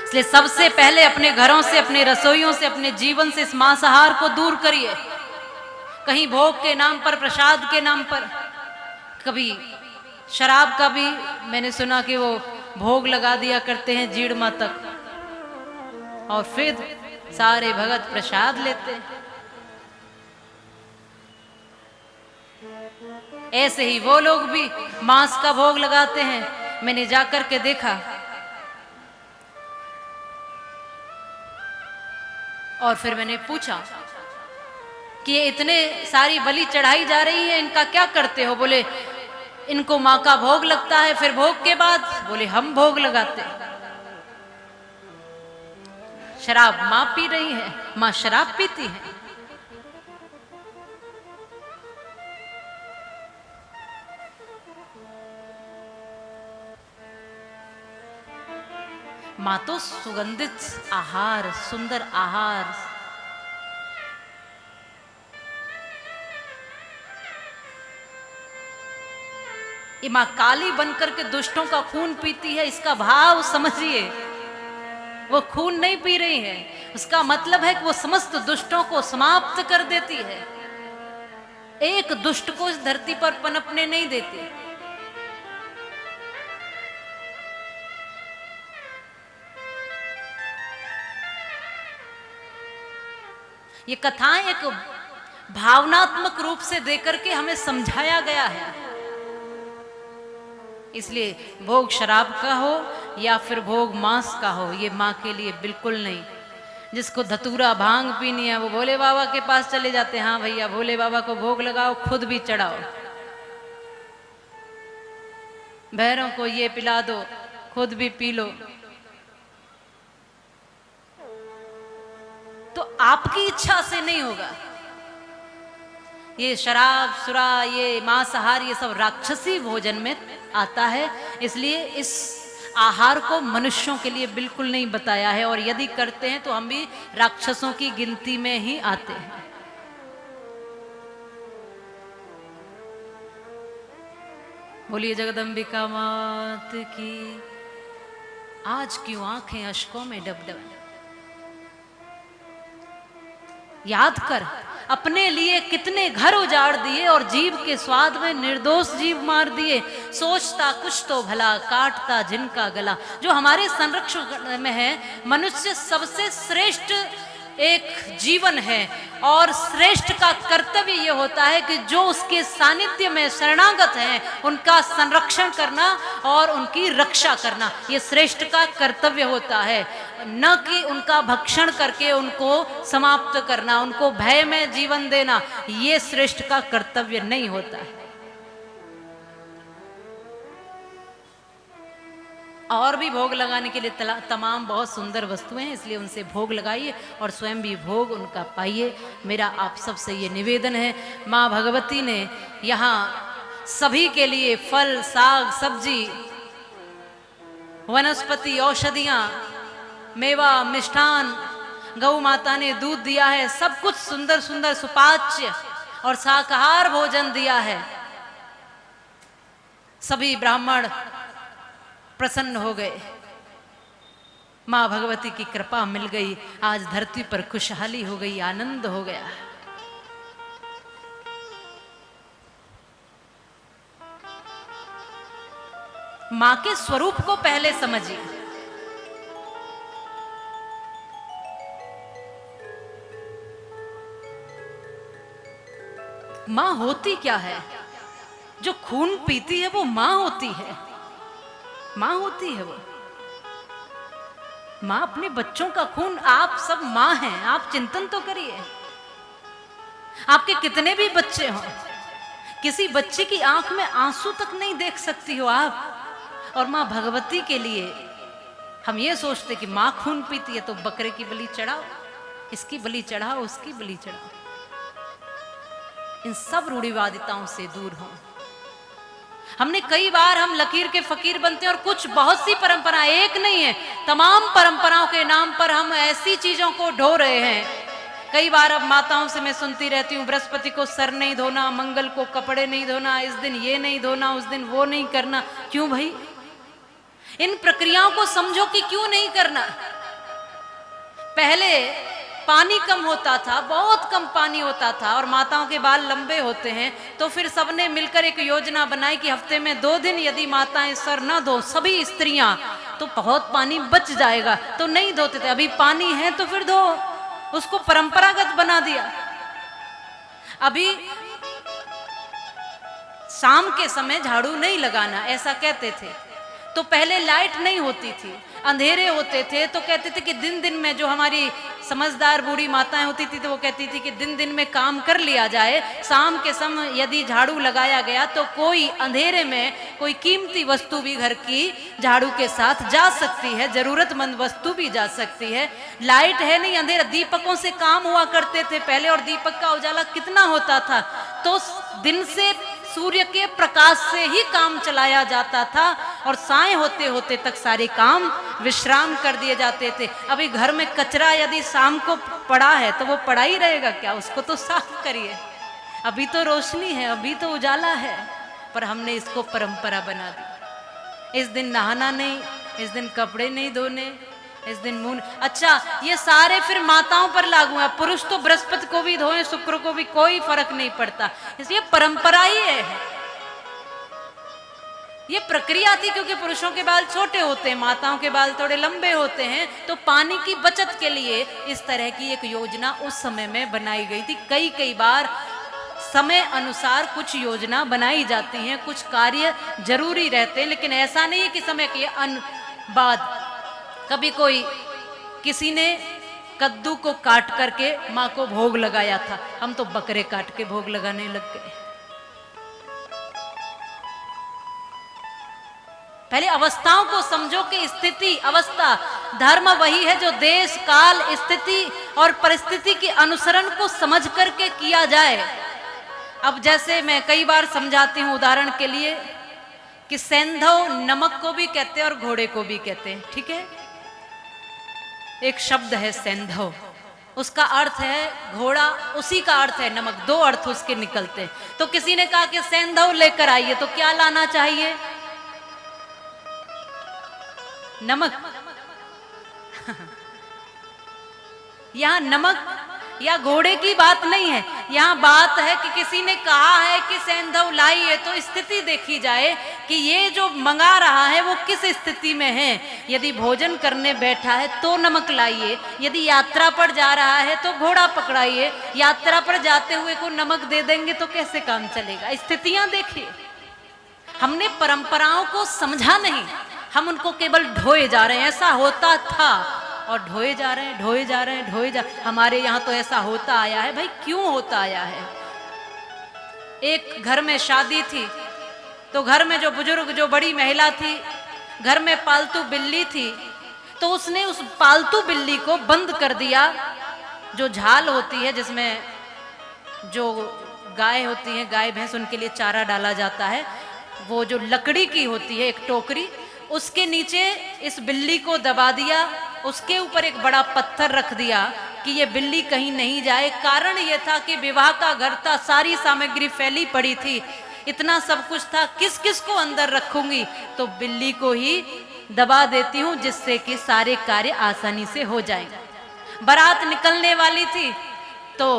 इसलिए सबसे पहले अपने घरों से, अपने रसोइयों से, अपने जीवन से इस मांसाहार को दूर करिए। कहीं भोग के नाम पर, प्रसाद के नाम पर, कभी शराब का भी मैंने सुना कि वो भोग लगा दिया करते हैं जीड़ माँ तक, और फिर सारे भगत प्रसाद लेते हैं। ऐसे ही वो लोग भी मांस का भोग लगाते हैं। मैंने जाकर के देखा और फिर मैंने पूछा कि ये इतने सारी बलि चढ़ाई जा रही है, इनका क्या करते हो? बोले इनको माँ का भोग लगता है, फिर भोग के बाद बोले हम भोग लगाते हैं। शराब माँ पी रही है, माँ शराब पीती है। माँ तो सुगंधित आहार, सुंदर आहार, ये माँ काली बनकर के दुष्टों का खून पीती है। इसका भाव समझिए, वो खून नहीं पी रही है, उसका मतलब है कि वो समस्त दुष्टों को समाप्त कर देती है, एक दुष्ट को इस धरती पर पनपने नहीं देती। ये कथाएं एक भावनात्मक रूप से देकर के हमें समझाया गया है। इसलिए भोग शराब का हो या फिर भोग मांस का हो, ये माँ के लिए बिल्कुल नहीं। जिसको धतूरा भांग पीनी है वो भोले बाबा के पास चले जाते हैं, हाँ भैया भोले बाबा को भोग लगाओ, खुद भी चढ़ाओ। भैरों को ये पिला दो, खुद भी पी लो। तो आपकी इच्छा से नहीं होगा। ये शराब, सुरा, ये मांसाहार, ये सब राक्षसी भोजन में आता है। इसलिए इस आहार को मनुष्यों के लिए बिल्कुल नहीं बताया है, और यदि करते हैं तो हम भी राक्षसों की गिनती में ही आते हैं। बोलिए जगदम्बिका मात की। आज क्यों आंखें अश्कों में डबडब? याद कर अपने लिए कितने घर उजाड़ दिए और जीव के स्वाद में निर्दोष जीव मार दिए। सोचता कुछ तो भला, काटता जिनका गला। जो हमारे संरक्षण में है, मनुष्य सबसे श्रेष्ठ एक जीवन है, और श्रेष्ठ का कर्तव्य यह होता है कि जो उसके सानिध्य में शरणागत हैं उनका संरक्षण करना और उनकी रक्षा करना, ये श्रेष्ठ का कर्तव्य होता है। न कि उनका भक्षण करके उनको समाप्त करना, उनको भय में जीवन देना, ये श्रेष्ठ का कर्तव्य नहीं होता है। और भी भोग लगाने के लिए तमाम बहुत सुंदर वस्तुएं हैं, इसलिए उनसे भोग लगाइए और स्वयं भी भोग उनका पाइए। मेरा आप सबसे ये निवेदन है। माँ भगवती ने यहाँ सभी के लिए फल, साग, सब्जी, वनस्पति, औषधियाँ, मेवा, मिष्ठान, गौ माता ने दूध दिया है, सब कुछ सुंदर सुंदर सुपाच्य और शाकाहार भोजन दिया है। सभी ब्राह्मण प्रसन्न हो गए, माँ भगवती की कृपा मिल गई। आज धरती पर खुशहाली हो गई, आनंद हो गया। माँ के स्वरूप को पहले समझिए। माँ होती क्या है? जो खून पीती है वो माँ होती है। माँ होती है वो। माँ अपने बच्चों का खून, आप सब माँ हैं, आप चिंतन तो करिए। आपके कितने भी बच्चे हों, किसी बच्चे की आंख में आंसू तक नहीं देख सकती हो आप। और माँ भगवती के लिए हम ये सोचते कि माँ खून पीती है तो बकरे की बलि चढ़ाओ, इसकी बलि चढ़ाओ, उसकी बलि चढ़ाओ। इन सब रूढ़िवादिताओं से दूर हों। हमने कई बार हम लकीर के फकीर बनते हैं, और कुछ बहुत सी परंपरा, एक नहीं है, तमाम परंपराओं के नाम पर हम ऐसी चीजों को ढो रहे हैं। कई बार अब माताओं से मैं सुनती रहती हूँ, बृहस्पति को सर नहीं धोना, मंगल को कपड़े नहीं धोना, इस दिन ये नहीं धोना, उस दिन वो नहीं करना। क्यों भाई? इन प्रक्रियाओं को समझो कि क्यों नहीं करना। पहले पानी कम होता था, बहुत कम पानी होता था, और माताओं के बाल लंबे होते हैं, तो फिर सबने मिलकर एक योजना बनाई कि हफ्ते में 2 दिन यदि माताएं सर न धो, सभी स्त्रियां, तो बहुत पानी बच जाएगा, तो नहीं धोते थे। अभी पानी है तो फिर धो, उसको परंपरागत बना दिया। अभी शाम के समय झाड़ू नहीं लगाना, ऐसा कहते थे। तो पहले लाइट नहीं होती थी, अंधेरे होते थे, तो कहते थे कि दिन दिन में, जो हमारी समझदार बूढ़ी माताएं होती थी तो वो कहती थी कि दिन दिन में काम कर लिया जाए, शाम के समय यदि झाड़ू लगाया गया तो कोई अंधेरे में कोई कीमती वस्तु भी घर की झाड़ू के साथ जा सकती है, जरूरतमंद वस्तु भी जा सकती है। लाइट है नहीं, अंधेरा, दीपकों से काम हुआ करते थे पहले, और दीपक का उजाला कितना होता था, तो दिन से सूर्य के प्रकाश से ही काम चलाया जाता था, और साय होते होते तक सारे काम विश्राम कर दिए जाते थे। अभी घर में कचरा यदि शाम को पड़ा है तो वो पड़ा ही रहेगा क्या, उसको तो साफ करिए। अभी तो रोशनी है, अभी तो उजाला है, पर हमने इसको परंपरा बना दी। इस दिन नहाना नहीं, इस दिन कपड़े नहीं धोने, इस दिन मुंह, अच्छा ये सारे फिर माताओं पर लागू है। पुरुष तो बृहस्पति को भी धोए, शुक्र को भी, कोई फर्क नहीं पड़ता, इसलिए परंपरा ही है। ये प्रक्रिया थी, क्योंकि पुरुषों के बाल छोटे होते हैं, माताओं के बाल थोड़े लंबे होते हैं, तो पानी की बचत के लिए इस तरह की एक योजना उस समय में बनाई गई थी। कई कई बार समय अनुसार कुछ योजना बनाई जाती हैं, कुछ कार्य जरूरी रहते हैं, लेकिन ऐसा नहीं है कि समय के बाद। कभी कोई किसी ने कद्दू को काट करके माँ को भोग लगाया था, हम तो बकरे काट के भोग लगाने लग गए। पहले अवस्थाओं को समझो कि स्थिति, अवस्था, धर्म वही है जो देश काल स्थिति और परिस्थिति के अनुसरण को समझ करके किया जाए। अब जैसे मैं कई बार समझाती हूं, उदाहरण के लिए, कि सेंधव नमक को भी कहते हैं और घोड़े को भी कहते हैं, ठीक है। एक शब्द है सेंधव, उसका अर्थ है घोड़ा, उसी का अर्थ है नमक, 2 अर्थ उसके निकलते हैं। तो किसी ने कहा कि सेंधव लेकर आइए, तो क्या लाना चाहिए? नमक। यहां नमक या घोड़े की बात नहीं है, यहाँ बात है कि किसी ने कहा है कि सेंधव लाइए, तो स्थिति देखी जाए कि ये जो मंगा रहा है वो किस स्थिति में है। यदि भोजन करने बैठा है तो नमक लाइए, यदि यात्रा पर जा रहा है तो घोड़ा पकड़ाइए। यात्रा पर जाते हुए को नमक दे देंगे तो कैसे काम चलेगा? स्थितियां देखिए। हमने परंपराओं को समझा नहीं, हम उनको केवल ढोए जा रहे हैं। ऐसा होता था और ढोए जा रहे हैं, ढोए जा रहे हैं, ढोए जा। हमारे यहाँ तो ऐसा होता आया है। भाई क्यों होता आया है? एक घर में शादी थी, तो घर में जो बुजुर्ग, जो बड़ी महिला थी, घर में पालतू बिल्ली थी, तो उसने उस पालतू बिल्ली को बंद कर दिया। जो झाल होती है, जिसमें जो गाय होती है, गाय भैंस, उनके लिए चारा डाला जाता है, वो जो लकड़ी की होती है एक टोकरी, उसके नीचे इस बिल्ली को दबा दिया। उसके ऊपर एक बड़ा पत्थर रख दिया कि ये बिल्ली कहीं नहीं जाए। कारण ये था कि विवाह का घर था, सारी सामग्री फैली पड़ी थी, इतना सब कुछ था, किस किस को अंदर रखूंगी, तो बिल्ली को ही दबा देती हूँ जिससे कि सारे कार्य आसानी से हो जाएंगे। बारात निकलने वाली थी तो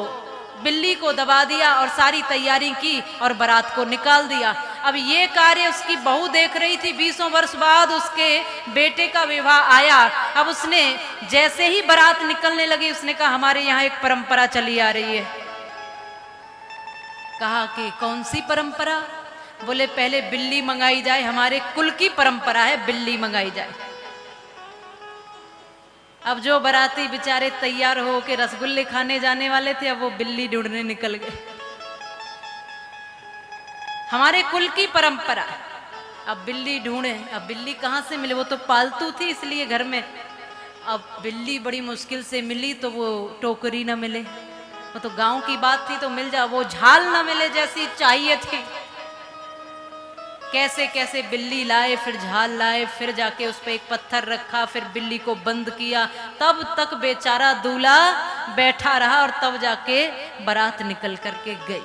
बिल्ली को दबा दिया और सारी तैयारी की और बारात को निकाल दिया। अब ये कार्य उसकी बहू देख रही थी। 20 वर्ष बाद उसके बेटे का विवाह आया। अब उसने जैसे ही बारात निकलने लगी, उसने कहा हमारे यहाँ एक परंपरा चली आ रही है। कहा कि कौन सी परंपरा? बोले पहले बिल्ली मंगाई जाए, हमारे कुल की परंपरा है, बिल्ली मंगाई जाए। अब जो बाराती बेचारे तैयार हो के रसगुल्ले खाने जाने वाले थे, अब वो बिल्ली ढूंढने निकल गए। हमारे कुल की परंपरा, अब बिल्ली ढूंढे। अब बिल्ली कहाँ से मिले? वो तो पालतू थी इसलिए घर में। अब बिल्ली बड़ी मुश्किल से मिली तो वो टोकरी ना मिले, वो तो गांव की बात थी तो मिल जा, वो झाल ना मिले जैसी चाहिए थी। कैसे कैसे बिल्ली लाए, फिर झाल लाए, फिर जाके उस पर एक पत्थर रखा, फिर बिल्ली को बंद किया, तब तक बेचारा दूल्हा बैठा रहा और तब जाके बारात निकल करके गई।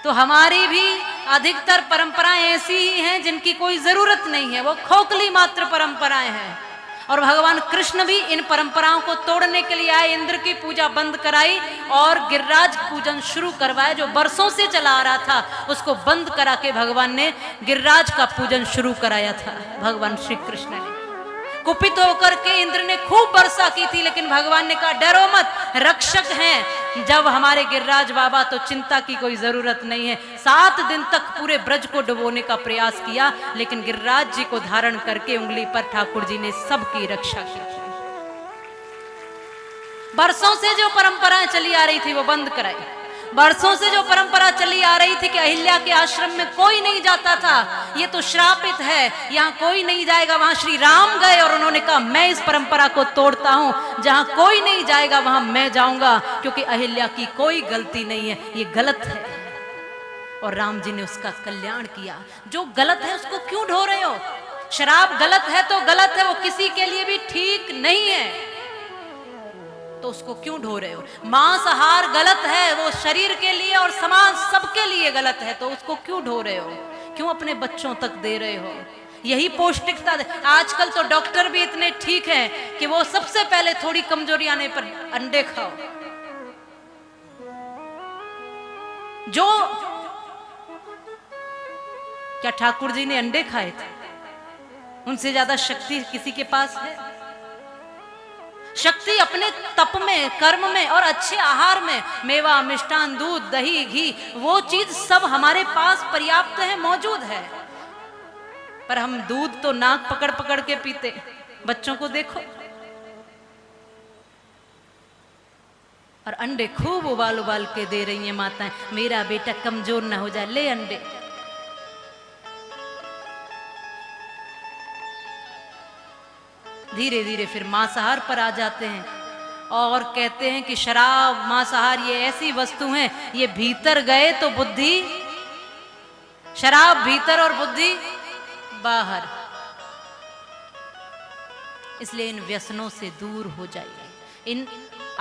तो हमारी भी अधिकतर परंपराएं ऐसी ही हैं जिनकी कोई जरूरत नहीं है, वो खोखली मात्र परंपराएं हैं। और भगवान कृष्ण भी इन परंपराओं को तोड़ने के लिए आए, इंद्र की पूजा बंद कराई और गिरिराज पूजन शुरू करवाया। जो बरसों से चला आ रहा था उसको बंद करा के भगवान ने गिरिराज का पूजन शुरू कराया था। भगवान श्री कृष्ण ने कुपित होकर के इंद्र ने खूब वर्षा की थी, लेकिन भगवान ने कहा डरो मत, रक्षक हैं जब हमारे गिरिराज बाबा, तो चिंता की कोई जरूरत नहीं है। 7 दिन तक पूरे ब्रज को डुबोने का प्रयास किया, लेकिन गिरिराज जी को धारण करके उंगली पर ठाकुर जी ने सबकी रक्षा की। बरसों से जो परंपराएं चली आ रही थी वो बंद कराई। बरसों से जो परंपरा चली आ रही थी कि अहिल्या के आश्रम में कोई नहीं जाता था, ये तो श्रापित है, यहाँ कोई नहीं जाएगा, वहां श्री राम गए और उन्होंने कहा मैं इस परंपरा को तोड़ता हूं, जहां कोई नहीं जाएगा वहां मैं जाऊंगा, क्योंकि अहिल्या की कोई गलती नहीं है, ये गलत है। और राम जी ने उसका कल्याण किया। जो गलत है उसको क्यों ढो रहे हो? शराब गलत है तो गलत है, वो किसी के लिए भी ठीक नहीं है, तो उसको क्यों ढो रहे हो? मांसाहार गलत है, वो शरीर के लिए और समाज सबके लिए गलत है, तो उसको क्यों ढो रहे हो? क्यों अपने बच्चों तक दे रहे हो? यही पौष्टिकता। आजकल तो डॉक्टर भी इतने ठीक हैं कि वो सबसे पहले थोड़ी कमजोरी आने पर अंडे खाओ। जो क्या ठाकुर जी ने अंडे खाए थे? उनसे ज्यादा शक्ति किसी के पास है? शक्ति अपने तप में, कर्म में और अच्छे आहार में, मेवा, मिष्टान, दूध, दही, घी, वो चीज सब हमारे पास पर्याप्त है, मौजूद है। पर हम दूध तो नाक पकड़ पकड़ के पीते। बच्चों को देखो, और अंडे खूब उबाल उबाल के दे रही हैं माताएं, मेरा बेटा कमजोर ना हो जाए, ले अंडे। धीरे धीरे फिर मांसाहार पर आ जाते हैं और कहते हैं कि शराब, मांसाहार ये ऐसी वस्तु हैं, ये भीतर गए तो बुद्धि, शराब भीतर और बुद्धि बाहर। इसलिए इन व्यसनों से दूर हो जाइए, इन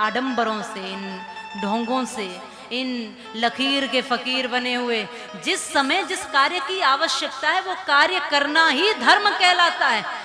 आडंबरों से, इन ढोंगों से, इन लकीर के फकीर बने हुए। जिस समय जिस कार्य की आवश्यकता है वो कार्य करना ही धर्म कहलाता है।